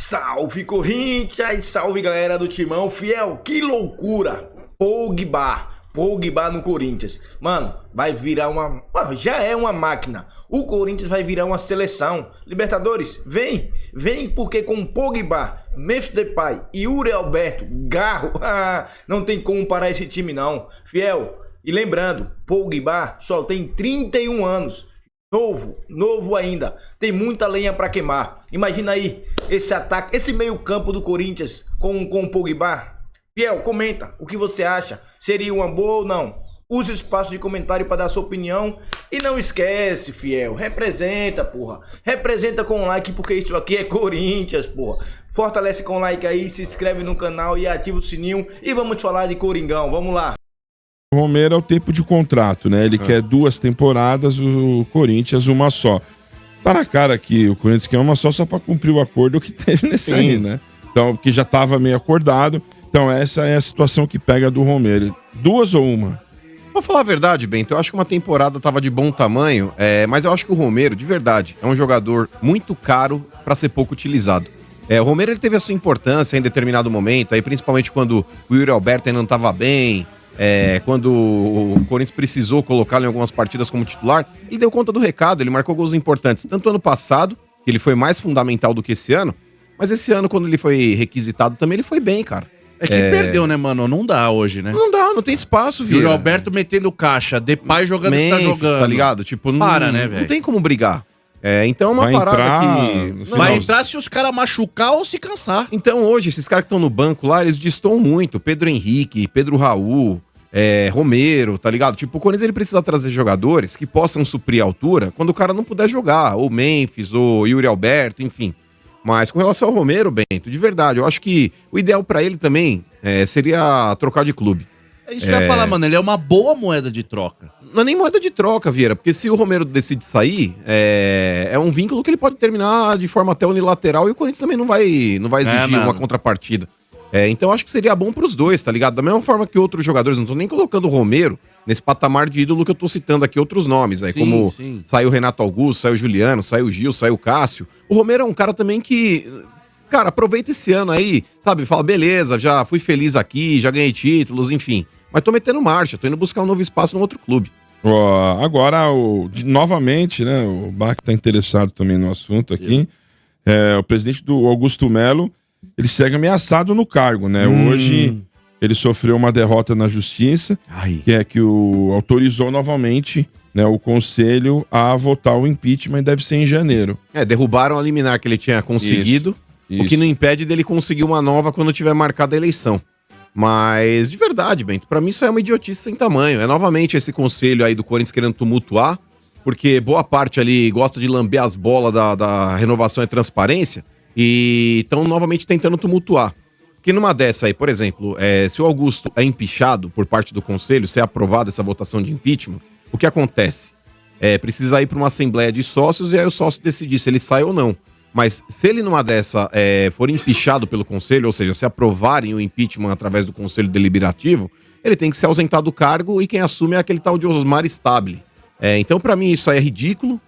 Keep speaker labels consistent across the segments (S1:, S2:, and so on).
S1: Salve Corinthians, salve galera do Timão Fiel, que loucura, Pogba no Corinthians, mano, vai virar já é uma máquina, o Corinthians vai virar uma seleção, Libertadores, vem porque com Pogba, Memphis Depay e Yuri Alberto, Garro, não tem como parar esse time não, Fiel, e lembrando, Pogba só tem 31 anos, Novo ainda, tem muita lenha pra queimar. Imagina aí, esse ataque, esse meio campo do Corinthians com o Pogba. Fiel, comenta o que você acha, seria uma boa ou não? Use o espaço de comentário para dar sua opinião. E não esquece, Fiel, representa, porra. Representa com like, porque isso aqui é Corinthians, porra. Fortalece com like aí, se inscreve no canal e ativa o sininho. E vamos falar de Coringão, vamos lá.
S2: O Romero é o tempo de contrato, né? Ele quer 2 temporadas, o Corinthians uma só. Tá na cara que o Corinthians quer uma só pra cumprir o acordo que teve nesse aí, né? Então, que já tava meio acordado. Então, essa é a situação que pega do Romero. 2 ou uma?
S3: Vou falar a verdade, Bento, eu acho que uma temporada tava de bom tamanho, mas eu acho que o Romero, de verdade, é um jogador muito caro pra ser pouco utilizado. O Romero ele teve a sua importância em determinado momento, aí principalmente quando o Yuri Alberto ainda não tava bem, quando o Corinthians precisou colocá-lo em algumas partidas como titular, ele deu conta do recado, ele marcou gols importantes, tanto ano passado, que ele foi mais fundamental do que esse ano, mas esse ano, quando ele foi requisitado também, ele foi bem, cara.
S4: É que perdeu, né, mano? Não dá hoje, né?
S3: Não dá, não tem espaço, viu?
S4: Yuri Alberto metendo caixa, Depay jogando o que tá jogando.
S3: Tá ligado? Tipo,
S4: né, velho?
S3: Não tem como brigar. Então é uma parada que...
S4: Vai entrar se os caras machucar ou se cansar.
S3: Então hoje, esses caras que estão no banco lá, eles destoam muito. Pedro Henrique, Pedro Raul, Romero, tá ligado? Tipo, o Corinthians ele precisa trazer jogadores que possam suprir a altura quando o cara não puder jogar. Ou Memphis, ou Yuri Alberto, enfim. Mas com relação ao Romero, Bento, de verdade, eu acho que o ideal pra ele também seria trocar de clube.
S4: É isso que eu ia falar, mano, ele é uma boa moeda de troca.
S3: Não é nem moeda de troca, Vieira, porque se o Romero decide sair, é um vínculo que ele pode terminar de forma até unilateral e o Corinthians também não vai exigir uma contrapartida. Então acho que seria bom pros dois, tá ligado? Da mesma forma que outros jogadores, não tô nem colocando o Romero nesse patamar de ídolo que eu tô citando aqui outros nomes, como saiu o Renato Augusto, saiu o Juliano, saiu o Gil, saiu o Cássio. O Romero é um cara também que, cara, aproveita esse ano aí, sabe? Fala, beleza, já fui feliz aqui, já ganhei títulos, enfim. Mas tô metendo marcha, tô indo buscar um novo espaço no outro clube.
S2: Agora, novamente, né, o Bach tá interessado também no assunto aqui. O presidente do Augusto Melo, ele segue ameaçado no cargo, né? Hoje ele sofreu uma derrota na justiça, que é que autorizou novamente, né, o conselho a votar o impeachment e deve ser em janeiro.
S3: Derrubaram a liminar que ele tinha conseguido, o que não impede dele conseguir uma nova quando tiver marcada a eleição. Mas, de verdade, Bento, pra mim isso é uma idiotice sem tamanho. É novamente esse conselho aí do Corinthians querendo tumultuar, porque boa parte ali gosta de lamber as bolas da renovação e transparência, e estão novamente tentando tumultuar. Porque numa dessa aí, por exemplo, se o Augusto é empichado por parte do conselho, se é aprovada essa votação de impeachment, o que acontece? Precisa ir para uma assembleia de sócios e aí o sócio decidir se ele sai ou não. Mas se ele numa dessa for empichado pelo conselho, ou seja, se aprovarem o impeachment através do conselho deliberativo, ele tem que se ausentar do cargo e quem assume é aquele tal de Osmar Stabile. Então, para mim, isso aí é ridículo.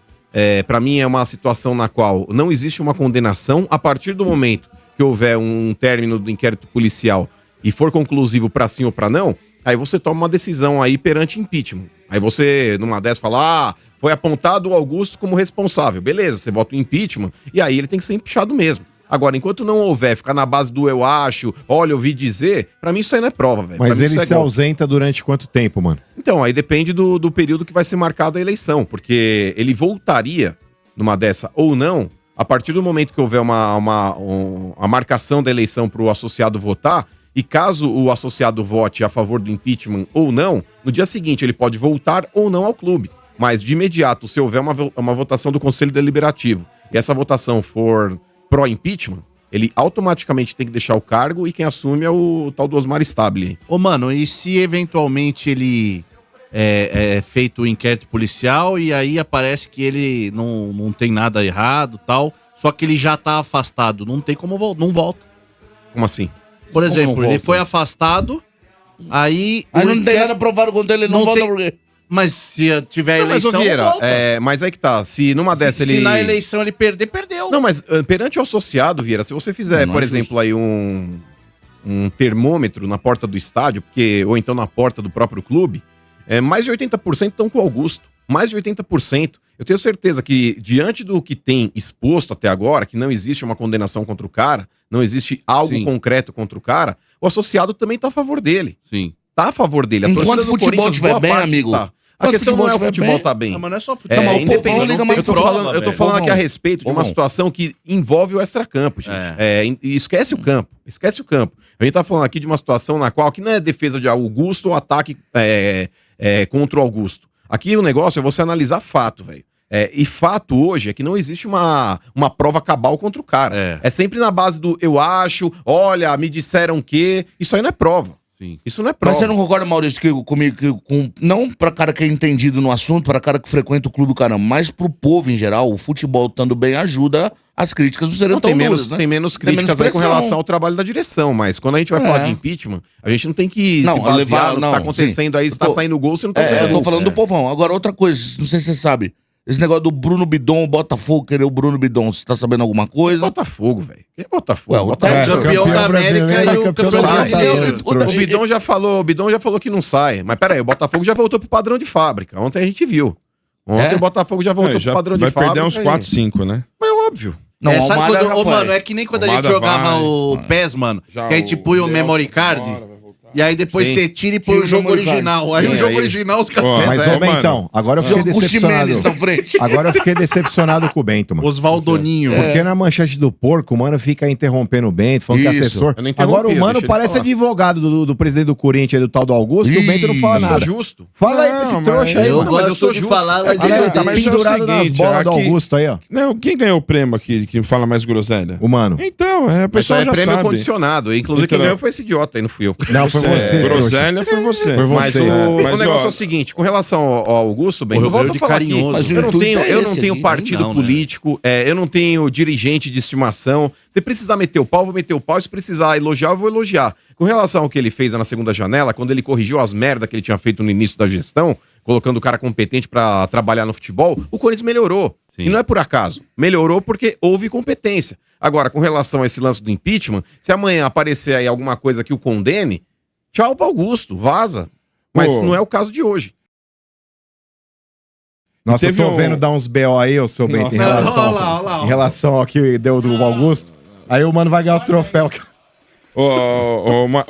S3: Para mim, é uma situação na qual não existe uma condenação. A partir do momento que houver um término do inquérito policial e for conclusivo para sim ou para não, aí você toma uma decisão aí perante impeachment. Aí você, numa dessas, fala, foi apontado o Augusto como responsável. Beleza, você vota o impeachment e aí ele tem que ser empichado mesmo. Agora, enquanto não houver, ficar na base do eu acho, olha, eu ouvi dizer, pra mim isso aí não é prova, velho.
S5: Mas ele se ausenta durante quanto tempo, mano?
S3: Então, aí depende do período que vai ser marcada a eleição, porque ele voltaria numa dessa ou não, a partir do momento que houver a marcação da eleição pro associado votar, e caso o associado vote a favor do impeachment ou não, no dia seguinte ele pode voltar ou não ao clube. Mas de imediato, se houver uma votação do Conselho Deliberativo e essa votação for pró-impeachment, ele automaticamente tem que deixar o cargo e quem assume é o tal do Osmar Stabile.
S4: Mano, e se eventualmente ele é feito o inquérito policial e aí aparece que ele não tem nada errado tal, só que ele já tá afastado, não tem como não volta.
S3: Como assim?
S4: Por exemplo, ele foi afastado, aí
S6: não tem nada provado contra ele, não volta por quê?
S4: Mas se tiver
S3: Não, mas, ô,
S4: eleição,
S3: Vieira,
S4: volta.
S3: mas aí que tá. Se numa dessa
S4: Se
S3: ele.
S4: na eleição ele perder, perdeu.
S3: Não, mas perante o associado, Vieira, se você fizer,
S4: Não
S3: por
S4: é
S3: exemplo, aí um termômetro na porta do estádio, ou então na porta do próprio clube, mais de 80% estão com o Augusto. Mais de 80%. Eu tenho certeza que, diante do que tem exposto até agora, que não existe uma condenação contra o cara, não existe algo
S4: Sim.
S3: concreto contra o cara, o associado também tá a favor dele.
S4: Sim.
S3: Tá a favor dele. A
S6: Enquanto
S3: torcida
S6: o
S3: do
S6: futebol
S3: Corinthians,
S6: estiver
S3: boa
S6: bem,
S3: parte
S6: amigo.
S3: está. A
S6: Enquanto
S3: questão
S6: o
S3: não é o
S6: futebol
S3: futebol
S6: estiver
S3: tá bem.
S4: Não, mas não é só futebol.
S6: Não, mas o
S3: Independente,
S6: povão liga mais
S3: eu tô
S6: prova,
S3: falando, eu tô
S6: velho.
S3: falando aqui a
S6: Povão.
S3: respeito de uma
S6: Povão.
S3: situação que envolve o extracampo, gente. E esquece o campo. Esquece o campo. A gente tá falando aqui de uma situação na qual que não é defesa de Augusto ou ataque contra o Augusto. Aqui o negócio é você analisar fato, velho. E fato hoje é que não existe uma prova cabal contra o cara. É sempre na base do eu acho, olha, me disseram que. Isso aí não é prova.
S4: Sim.
S3: Isso não é prova.
S6: Mas você não concorda, Maurício, comigo, não pra cara que é entendido no assunto, pra cara que frequenta o clube, caramba, mas pro povo em geral, o futebol estando bem ajuda, as críticas não seriam
S3: Não,
S6: tão
S3: tem menos,
S6: duras, né?
S3: tem menos
S6: Tem
S3: críticas
S6: menos
S3: aí com
S6: pressão.
S3: relação ao trabalho da direção, mas quando a gente vai falar de impeachment, a gente não tem que
S6: Não,
S3: se basear
S6: levar-
S3: no que
S6: não,
S3: tá acontecendo aí, se tá
S6: Eu tô-
S3: saindo gol, se não tá
S6: eu
S3: saindo
S6: tô
S3: gol.
S6: falando do povão. Agora, outra coisa, não sei se você sabe, esse negócio do Bruno Bidon, o Botafogo querer o Bruno Bidon, você tá sabendo alguma coisa?
S3: Botafogo, velho. Quem é Botafogo?
S6: Ué, o
S3: Botafogo.
S4: campeão da América
S5: brasileiro,
S4: e o
S5: campeão
S4: campeão
S5: da
S4: brasileiro.
S5: Libertadores.
S3: O Bidon já falou que não sai. Mas peraí, o Botafogo já voltou pro padrão de fábrica. Ontem a gente viu. Ontem
S6: É?
S3: o Botafogo já voltou pro padrão de
S2: vai
S3: fábrica.
S2: perder uns 4, 5, né?
S3: Mas é óbvio.
S6: Não,
S4: Sabe
S6: Almada
S4: quando,
S6: já
S4: ô,
S6: foi.
S4: mano, é que nem quando a gente
S2: Almada
S4: jogava
S2: vai.
S4: o PES, mano,
S2: Já
S4: que a gente põe o
S2: Léo
S4: memory card,
S2: agora vai voltar.
S4: e aí depois
S3: Sim.
S4: você tira e põe
S6: Tira
S4: o
S6: o
S4: jogo
S6: memory card.
S4: original. Aí
S3: Sim,
S4: o jogo
S3: aí-
S4: original os caras...
S2: Ó,
S5: Mas,
S2: é,
S5: ô, Bentão,
S2: mano.
S5: agora eu fiquei
S6: Jogo com
S5: decepcionado.
S6: Ximenes na frente.
S5: Agora eu fiquei decepcionado com o Bento, mano.
S4: Osvaldoninho.
S5: Porque na manchete do porco, o mano fica interrompendo o Bento, falando que é
S6: Isso.
S5: assessor.
S3: Eu não interrompi,
S5: Agora o
S3: eu
S5: mano
S3: deixei ele
S5: parece
S3: falar.
S5: advogado do presidente do Corinthians, do tal do Augusto, e o Bento não fala
S3: Eu sou
S5: nada.
S3: justo.
S5: Fala aí
S2: Não,
S5: pra esse
S2: mas
S5: trouxa aí,
S4: Eu
S5: mano.
S3: mas eu
S4: gosto
S3: sou
S4: de
S3: justo.
S4: falar, mas
S5: Olha
S4: ele
S5: aí, tá
S2: mas é o
S5: pendurado nas
S2: seguinte,
S5: bolas do
S2: aqui-
S5: Augusto aí, ó.
S2: Não, quem ganhou o prêmio aqui que fala mais groselha?
S5: O mano.
S2: Então, o
S3: Mas só
S2: pessoal
S3: é
S2: já
S3: prêmio
S2: sabe.
S3: condicionado. Inclusive, quem
S2: Então-
S3: ganhou foi esse idiota aí, não fui eu.
S5: Não, foi você. trouxa.
S2: Groselha foi você.
S5: Foi você.
S3: Mas
S5: Você,
S3: o
S2: Mas,
S3: negócio
S2: ó,
S3: é o seguinte, com relação ao Augusto, bem,
S4: Pô,
S3: eu
S4: eu
S3: volto
S4: veio
S3: a
S4: de
S3: falar
S4: carinhoso,
S3: aqui,
S6: mas o
S3: eu não
S6: intuito
S3: tenho,
S6: é
S3: eu
S6: esse
S3: não tenho
S6: aqui,
S3: partido
S4: não, né?
S3: político, eu não tenho dirigente de estimação. Se precisar meter o pau, eu vou meter o pau. Se precisar elogiar, eu vou elogiar. Com relação ao que ele fez na segunda janela, quando ele corrigiu as merdas que ele tinha feito no início da gestão, colocando o cara competente pra trabalhar no futebol, o Corinthians melhorou.
S4: Sim.
S3: E não é por acaso. Melhorou porque houve competência. Agora, com relação a esse lance do impeachment, se amanhã aparecer aí alguma coisa que o condene, tchau pro Augusto, vaza. Mas
S2: Pô.
S3: não é o caso de hoje.
S5: Nossa, eu
S2: Teve
S5: tô
S2: um-
S5: vendo dar uns BO aí, ô seu Bento, em
S2: Nossa.
S5: relação,
S4: Olha lá, olha lá.
S5: em relação ao que deu do Augusto. Aí o mano vai ganhar o troféu.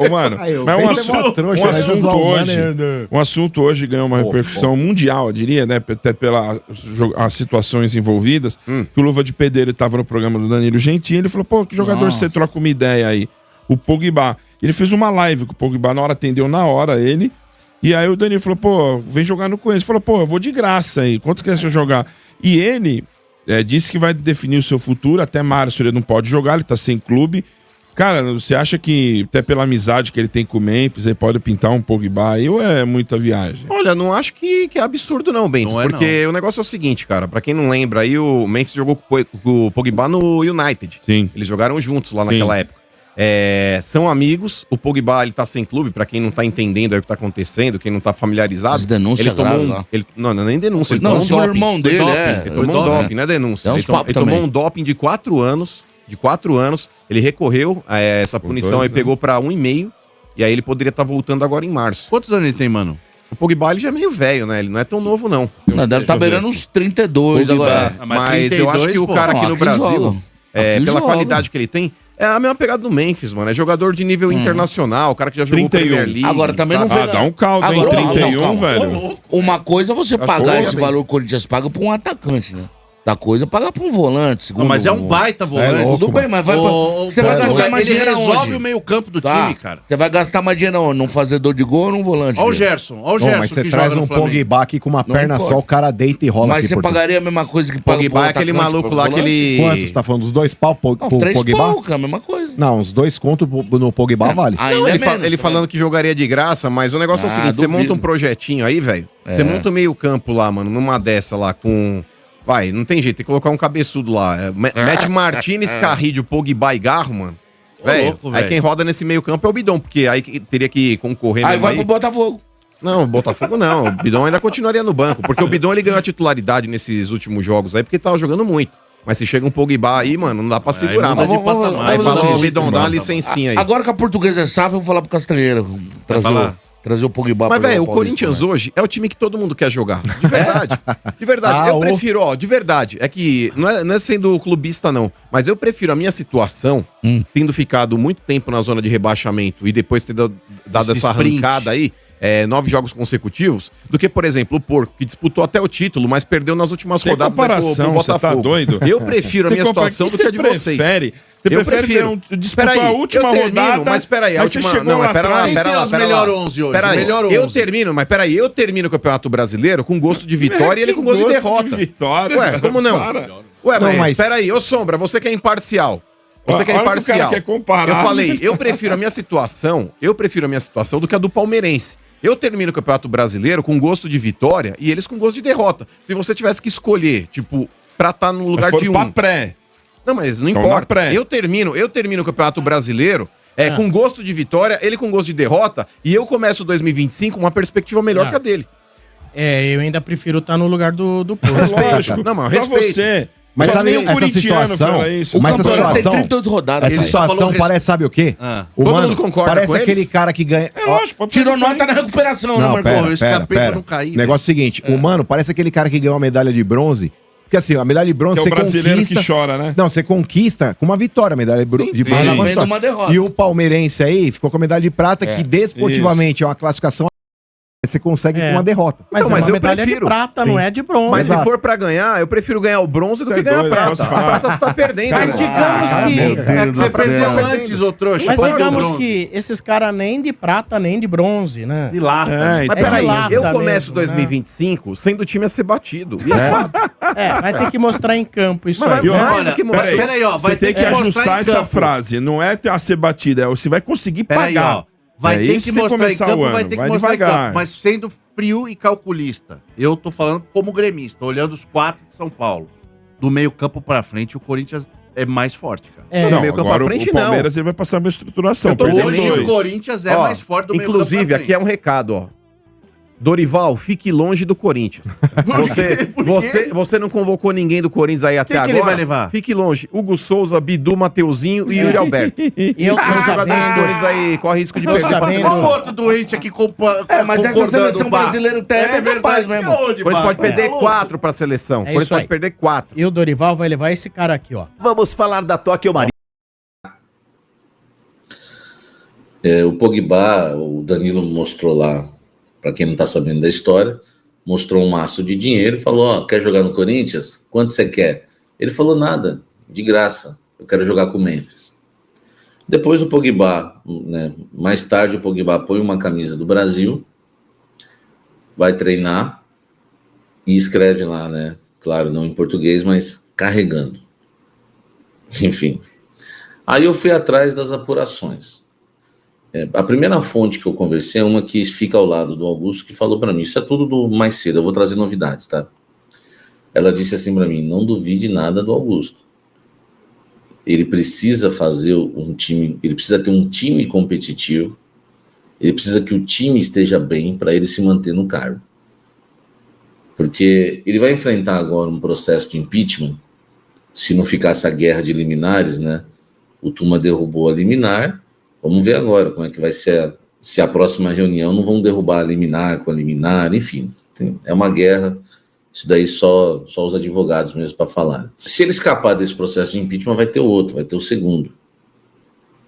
S2: Mano,
S5: Aí, o
S2: mas
S5: Bento
S2: um
S5: é mó
S2: assunto,
S5: trouxa,
S2: um
S5: mas
S2: assunto
S5: zoar o mano
S2: hoje,
S5: é-
S2: um assunto hoje ganhou uma repercussão mundial, eu diria, né? Até pelas as situações envolvidas. Que o Luva de Pedreiro estava no programa do Danilo Gentili, ele falou, pô, que jogador
S6: Nossa.
S2: você troca uma ideia aí? O Pogba. Ele fez uma live com o Pogba, na hora atendeu na hora ele. E aí o Danilo falou, pô, vem jogar no Corinthians. Ele falou, pô, eu vou de graça aí, quanto quer você jogar? E ele disse que vai definir o seu futuro, até março ele não pode jogar, ele tá sem clube. Cara, você acha que, até pela amizade que ele tem com o Memphis, ele pode pintar um Pogba aí ou é muita viagem?
S3: Olha, não acho que é absurdo não, Bento.
S4: Não é,
S3: porque o negócio é o seguinte, cara. Pra quem não lembra, aí o Memphis jogou com o Pogba no United.
S2: Sim.
S3: Eles jogaram juntos lá naquela época. São amigos. O Pogba, ele tá sem clube, pra quem não tá entendendo aí o que tá acontecendo, quem não tá familiarizado.
S6: As denúncias
S3: ele tomou
S6: graves
S3: um,
S6: lá.
S3: não, não é nem denúncia. Ele
S6: Não,
S3: tomou um
S6: se o
S3: doping.
S6: irmão dele
S4: doping,
S6: é...
S3: Ele
S4: Foi
S3: tomou um
S4: doping.
S3: doping, não é denúncia.
S6: É uns
S3: Ele, tomou,
S6: papos
S3: ele tomou
S6: também.
S3: um doping de 4 anos. De 4 anos. Ele recorreu a essa punição
S2: dois,
S3: aí,
S2: né?
S3: pegou pra 1,5. E aí ele poderia estar voltando agora em março.
S4: Quantos anos ele tem, mano?
S3: O Pogba ele já é meio velho, né? Ele não é tão novo, não.
S6: Não, deve estar beirando uns 32
S3: Pogba,
S6: agora.
S4: Ah, mas
S3: mas eu acho que o
S4: 32,
S3: cara aqui
S6: Não,
S3: no
S6: aqui
S3: Brasil,
S6: joga. Aqui
S3: pela
S6: joga.
S3: qualidade que ele tem, é a mesma pegada do Memphis, mano. É jogador de nível internacional, o cara que já jogou
S2: 31.
S3: Premier League.
S6: Agora, também não
S3: sabe?
S2: Ah, dá um caldo, hein?
S6: Agora,
S2: 31,
S6: não, calma.
S2: velho.
S6: Uma coisa é você
S3: Acho
S6: pagar
S3: que
S6: esse
S3: bem.
S6: valor que o Corinthians paga pra um atacante, né? Da coisa é pagar pra um volante, segundo...
S4: Não, mas é um baita volante.
S5: louco,
S6: Tudo bem, mas vai pra... Você vai gastar mais
S4: Ele
S6: dinheiro
S4: resolve
S6: aonde?
S4: o meio campo do
S6: Tá.
S4: time, cara.
S6: Você vai gastar mais dinheiro aonde? Num fazedor de gol ou num volante?
S4: Olha o
S6: velho?
S4: Gerson, olha o
S5: Ô,
S4: Gerson
S5: mas você
S4: que
S5: traz
S4: joga no
S5: um
S4: Flamengo.
S5: Pogba aqui com uma
S6: Não
S5: perna
S6: importa.
S5: só, o cara deita e rola
S6: Mas
S5: aqui
S6: você
S5: por dentro.
S6: pagaria a mesma coisa que paga pro
S3: Pogba é aquele
S6: atacante,
S3: maluco
S6: pro
S3: lá
S6: volante?
S3: que ele...
S5: Quantos? Você tá falando dos 2 pau pro
S6: Não, 3
S5: Pogba?
S6: pau, cara, a mesma coisa.
S5: Não, uns 2 conto no Pogba vale.
S6: Ainda
S3: Não,
S6: é
S3: ele,
S6: menos,
S3: ele
S6: tá
S3: falando
S6: vendo?
S3: que jogaria de graça, mas o negócio é o
S6: Ah,
S3: seguinte: você
S6: duvido.
S3: monta um projetinho aí, velho. Você monta um meio campo lá, mano, numa dessa lá com. Vai, não tem jeito, tem que colocar um cabeçudo lá. Mete Martínez, Carrilho, Pogba e Garro, mano. Velho,
S4: louco,
S3: aí
S4: velho.
S3: quem roda nesse meio campo é o Bidon, porque aí teria que concorrer
S6: Aí
S3: mesmo
S6: vai pro Botafogo.
S3: Não, o Botafogo não. O Bidon ainda continuaria no banco, porque o Bidon ele ganhou a titularidade nesses últimos jogos aí, porque tava jogando muito. Mas se chega um Pogba aí, mano, não dá pra segurar.
S4: muda
S3: Mas
S4: de patamar.
S3: aí
S6: vamos
S3: falou,
S6: assistir,
S3: Bidon, dá uma licencinha aí.
S6: Agora que a portuguesa é safra, eu vou falar pro Castanheira. Trazer o Pogba.
S3: Mas,
S6: pra
S3: velho, o
S6: Paulista,
S3: Corinthians
S6: né?
S3: hoje é o time que todo mundo quer jogar. De verdade. De verdade. Eu prefiro, ó, de verdade. É que não é sendo clubista, não. Mas eu prefiro a minha situação, tendo ficado muito tempo na zona de rebaixamento e depois ter dado essa arrancada aí, 9 jogos consecutivos, do que, por exemplo, o Porco, que disputou até o título, mas perdeu nas últimas rodadas
S2: comparação,
S3: pro
S2: você tá
S3: Botafogo.
S2: doido?
S3: Eu prefiro a minha situação do que a de vocês.
S2: Você
S3: Eu
S2: prefere
S3: prefiro.
S2: disputar a última rodada,
S3: mas peraí, a
S2: aí você
S3: última...
S2: chegou lá
S3: pera lá,
S2: atrás.
S3: pera lá,
S4: os
S3: pera
S4: melhor
S3: lá.
S4: 11 hoje,
S3: Peraí,
S4: melhor 11.
S3: eu termino o Campeonato Brasileiro com gosto de vitória e ele com gosto de derrota.
S2: Vitória,
S3: Ué, como não?
S2: Para.
S3: Ué,
S5: Não,
S3: mas peraí, ô Sombra, você que é imparcial. Você que é
S2: Olha que o
S3: imparcial.
S2: cara quer comparar.
S3: Eu falei, eu prefiro a minha situação do que a do palmeirense. Eu termino o Campeonato Brasileiro com gosto de vitória e eles com gosto de derrota. Se você tivesse que escolher, tipo, pra estar no lugar de
S2: pra
S3: um...
S2: pré.
S3: Não, mas não
S2: Então,
S3: importa.
S2: na pré.
S3: Eu termino o Campeonato Brasileiro com gosto de vitória, ele com gosto de derrota, e eu começo 2025 com uma perspectiva melhor que a dele.
S7: Eu ainda prefiro estar no lugar do Porto.
S2: Lógico.
S3: Não, mas
S2: Pra
S3: respeito.
S2: você.
S5: Mas
S2: Só
S5: sabe
S2: nem um
S5: essa
S2: corintiano
S5: situação?
S2: fala isso.
S5: Mas essa
S6: Campeonato tem
S5: situação,
S6: 38 rodadas.
S5: essa
S3: Ele falou
S5: situação parece, sabe o quê? O
S3: Todo
S5: mano
S3: mundo concorda
S5: parece
S3: com eles?
S5: aquele cara que ganha...
S2: É lógico, pode
S6: Tirou
S2: perguntar
S6: nota na recuperação, né,
S5: Não,
S6: Marcão?
S5: pera,
S4: eu escapei
S5: pera.
S4: pra não cair,
S5: O negócio é o seguinte, o mano parece aquele cara que ganhou a medalha de bronze. Porque assim, a medalha de bronze
S2: Que é o
S5: você
S2: brasileiro
S5: conquista...
S2: que chora, né?
S5: Não, você conquista com uma vitória a medalha de bronze.
S6: Ela
S5: é uma
S6: vem de
S5: vitória.
S6: uma derrota.
S5: E o palmeirense aí ficou com a medalha de prata, que desportivamente é uma classificação... Você consegue com uma derrota.
S7: Mas
S3: Então,
S7: é
S3: mas
S7: uma
S3: eu
S7: medalha
S3: prefiro.
S7: de prata, não é de bronze.
S3: Mas se
S5: Exato.
S3: for pra ganhar, eu prefiro ganhar o bronze do que ganhar a
S2: doido,
S3: prata.
S2: posso
S3: A
S2: falar?
S3: prata você tá perdendo.
S7: Mas
S3: né?
S7: digamos que...
S4: É que você perdeu antes, ô trouxa.
S7: Mas
S4: pode
S7: digamos
S4: bronze.
S7: que esses caras nem de prata, nem de bronze, né?
S8: De lata.
S2: É,
S3: Mas
S7: É
S3: peraí,
S7: de lata
S3: eu começo
S7: mesmo,
S3: 2025 sendo o time a ser batido. E
S7: Vai ter que mostrar em campo isso
S3: Mas
S7: aí.
S3: vai-
S7: né?
S3: mais
S4: Olha,
S3: do que mostrar.
S4: peraí, ó.
S2: Você tem que
S4: mostrar
S2: ajustar
S4: em
S2: essa
S4: campo.
S2: frase. Não é a ser batida, é você vai conseguir
S4: Peraí,
S2: pagar.
S4: ó. Vai ter
S2: isso
S4: que
S2: tem
S4: mostrar em
S2: começar
S4: campo,
S2: o ano.
S4: vai ter que
S2: Vai
S4: mostrar em
S2: devagar.
S4: campo. Mas sendo frio e calculista. Eu tô falando como gremista, olhando os 4 de São Paulo. Do meio campo pra frente, o Corinthians é mais forte, cara.
S2: Não,
S3: meio campo
S2: agora
S3: à frente,
S2: o Palmeiras ele vai passar uma estruturação.
S3: Eu tô
S2: Perdeu
S3: dizendo,
S4: Hoje
S2: dois.
S4: o Corinthians é
S3: Ó,
S4: mais forte do meio campo
S3: inclusive,
S4: pra
S3: aqui
S4: frente.
S3: é um recado, ó. Dorival, fique longe do Corinthians. Você não convocou ninguém do Corinthians aí até
S4: Quem que
S3: agora.
S4: ele vai levar?
S3: Fique longe. Hugo Souza, Bidu, Mateuzinho e Yuri Alberto.
S7: Eu tô
S3: Os jogadores do
S7: sabendo...
S3: Corinthians aí corre risco de
S7: Tô
S3: perder pra
S7: sabendo.
S4: Olha o
S3: seleção.
S4: outro doente aqui
S6: Mas essa seleção brasileira é capaz mesmo.
S3: O Corinthians pode perder 4 pra seleção. O
S7: É
S3: Corinthians
S7: isso aí.
S3: pode perder 4.
S7: E o Dorival vai levar esse cara aqui, ó.
S9: Vamos falar da Tóquio Marinha.
S10: O Pogba, o Danilo mostrou lá, para quem não está sabendo da história, mostrou um maço de dinheiro e falou, ó, quer jogar no Corinthians? Quanto você quer? Ele falou, nada, de graça, eu quero jogar com o Memphis. Depois o Pogba, né, mais tarde o Pogba põe uma camisa do Brasil, vai treinar e escreve lá, né, claro, não em português, mas carregando. Enfim. Aí eu fui atrás das apurações. A primeira fonte que eu conversei é uma que fica ao lado do Augusto, que falou para mim, isso é tudo do mais cedo, eu vou trazer novidades, tá? Ela disse assim para mim, não duvide nada do Augusto. Ele precisa fazer um time, ele precisa ter um time competitivo, ele precisa que o time esteja bem para ele se manter no cargo. Porque ele vai enfrentar agora um processo de impeachment, se não ficar essa guerra de liminares, né? O Tuma derrubou a liminar. Vamos ver agora como é que vai ser, se a próxima reunião não vão derrubar a liminar com a liminar, enfim. É uma guerra, isso daí só os advogados mesmo para falar. Se ele escapar desse processo de impeachment, vai ter outro, vai ter o segundo.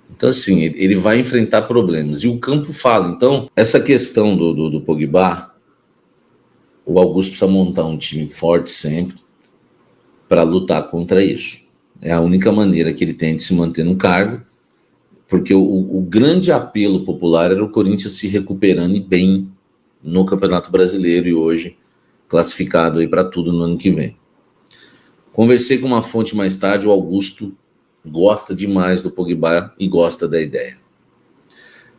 S10: Então, assim, ele vai enfrentar problemas. E o campo fala. Então, essa questão do Pogba, o Augusto precisa montar um time forte sempre para lutar contra isso. É a única maneira que ele tem de se manter no cargo, porque o grande apelo popular era o Corinthians se recuperando e bem no Campeonato Brasileiro e hoje classificado aí para tudo no ano que vem. Conversei com uma fonte mais tarde, o Augusto gosta demais do Pogba e gosta da ideia.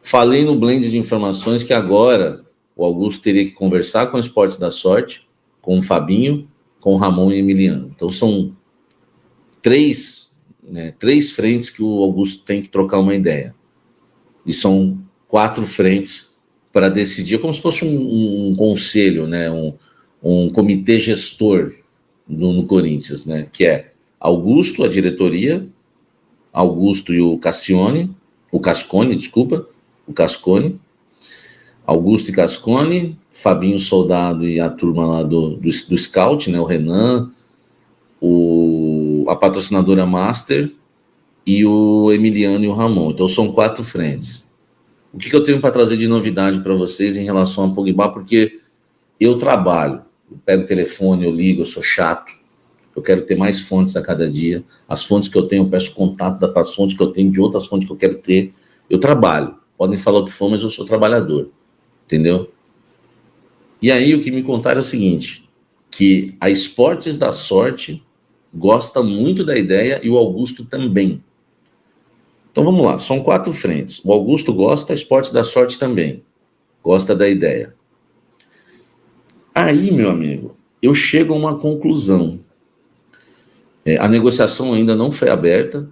S10: Falei no blend de informações que agora o Augusto teria que conversar com o Esportes da Sorte, com o Fabinho, com o Ramon e Emiliano. Então são três frentes que o Augusto tem que trocar uma ideia. E são 4 frentes para decidir, como se fosse um conselho, né? Um comitê gestor no Corinthians, né? Que é Augusto, a diretoria, Augusto e o Cascone, Augusto e Cascone, Fabinho Soldado e a turma lá do Scout, né? O Renan, a patrocinadora Master e o Emiliano e o Ramon. Então são 4 frentes. O que eu tenho para trazer de novidade para vocês em relação a Pogba? Porque eu trabalho, eu pego o telefone, eu ligo, eu sou chato, eu quero ter mais fontes a cada dia. As fontes que eu tenho, eu peço contato das fontes que eu tenho, de outras fontes que eu quero ter. Eu trabalho. Podem falar o que for, mas eu sou trabalhador. Entendeu? E aí o que me contaram é o seguinte, que a Esportes da Sorte gosta muito da ideia e o Augusto também. Então vamos lá, são 4 frentes. O Augusto gosta, a Esportes da Sorte também gosta da ideia. Aí, meu amigo, eu chego a uma conclusão. A negociação ainda não foi aberta,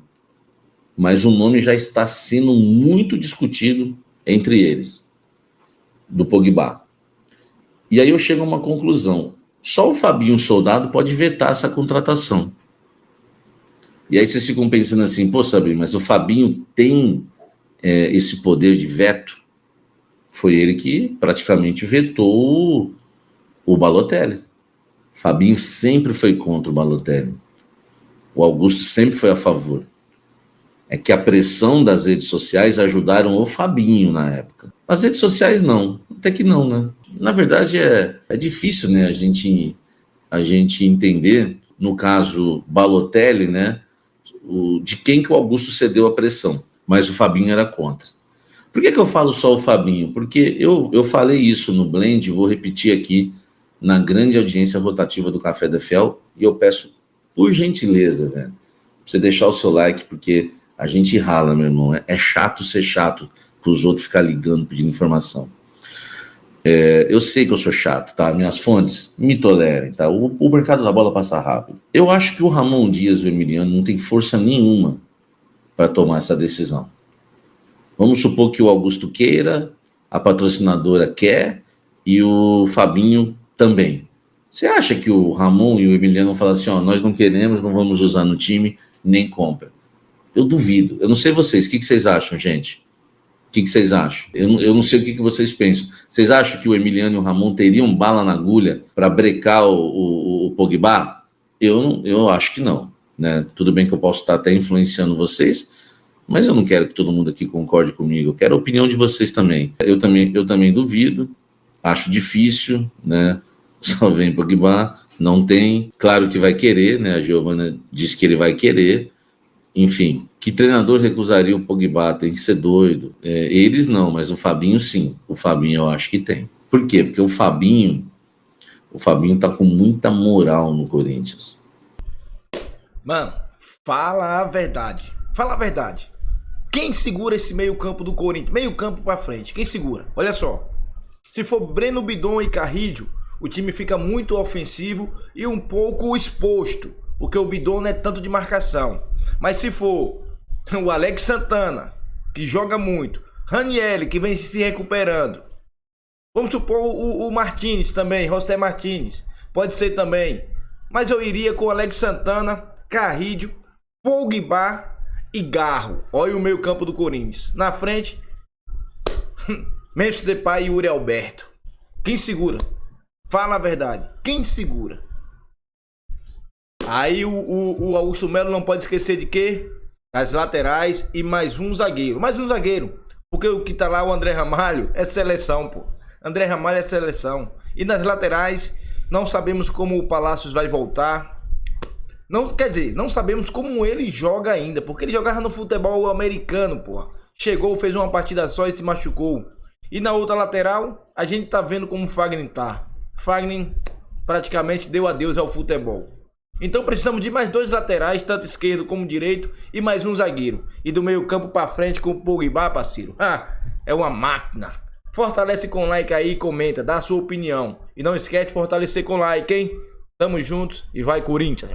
S10: mas o nome já está sendo muito discutido entre eles, do Pogba. E aí eu chego a uma conclusão. Só o Fabinho Soldado pode vetar essa contratação. E aí vocês ficam pensando assim, pô, Sabrina, mas o Fabinho tem esse poder de veto? Foi ele que praticamente vetou o Balotelli. Fabinho sempre foi contra o Balotelli. O Augusto sempre foi a favor. É que a pressão das redes sociais ajudaram o Fabinho na época. As redes sociais não, até que não, né? Na verdade é difícil, né, a gente entender, no caso Balotelli, né, de quem que o Augusto cedeu a pressão, mas o Fabinho era contra. Por que eu falo só o Fabinho? Porque eu falei isso no Blend, vou repetir aqui na grande audiência rotativa do Café da Fiel, e eu peço, por gentileza, velho, pra você deixar o seu like, porque a gente rala, meu irmão. É chato ser chato para os outros ficar ligando, pedindo informação. Eu sei que eu sou chato, tá? Minhas fontes me tolerem, tá? O mercado da bola passa rápido. Eu acho que o Ramon Dias e o Emiliano não tem força nenhuma para tomar essa decisão. Vamos supor que o Augusto queira, a patrocinadora quer e o Fabinho também. Você acha que o Ramon e o Emiliano vão falar assim, ó, nós não queremos, não vamos usar no time, nem compra? Eu duvido. Eu não sei vocês. O que vocês acham, gente? O que vocês acham? Eu não sei o que vocês pensam. Vocês acham que o Emiliano e o Ramon teriam bala na agulha para brecar o Pogba? Eu acho que não. Né? Tudo bem que eu posso estar até influenciando vocês, mas eu não quero que todo mundo aqui concorde comigo. Eu quero a opinião de vocês também. Eu também duvido. Acho difícil, né? Só vem Pogba. Não tem. Claro que vai querer, né? A Giovana disse que ele vai querer. Enfim, que treinador recusaria o Pogba? Tem que ser doido. Eles não, mas o Fabinho sim. O Fabinho eu acho que tem. Por quê? Porque o Fabinho tá com muita moral no Corinthians.
S1: Mano, fala a verdade. Fala a verdade. Quem segura esse meio campo do Corinthians? Meio campo pra frente. Quem segura? Olha só. Se for Breno Bidon e Carrillo, o time fica muito ofensivo e um pouco exposto. Porque o Bidon não é tanto de marcação. Mas se for o Alex Santana, que joga muito, Ranieri, que vem se recuperando, vamos supor o Martínez também, José Martínez, pode ser também. Mas eu iria com o Alex Santana, Carrillo, Pogba e Garro. Olha o meio campo do Corinthians. Na frente, Memphis Depay e Yuri Alberto. Quem segura? Fala a verdade. Quem segura? Aí o Augusto Melo não pode esquecer de quê? As laterais e mais um zagueiro. Mais um zagueiro. Porque o que tá lá, o André Ramalho, é seleção, pô. André Ramalho é seleção. E nas laterais, não sabemos como o Palácios vai voltar. Não, quer dizer, não sabemos como ele joga ainda. Porque ele jogava no futebol americano, pô. Chegou, fez uma partida só e se machucou. E na outra lateral, a gente tá vendo como o Fagner tá. Fagner praticamente deu adeus ao futebol. Então precisamos de mais 2 laterais, tanto esquerdo como direito, e mais um zagueiro. E do meio campo pra frente com o Pogba, parceiro. É uma máquina. Fortalece com like aí e comenta, dá a sua opinião. E não esquece de fortalecer com like, hein? Tamo juntos e vai Corinthians.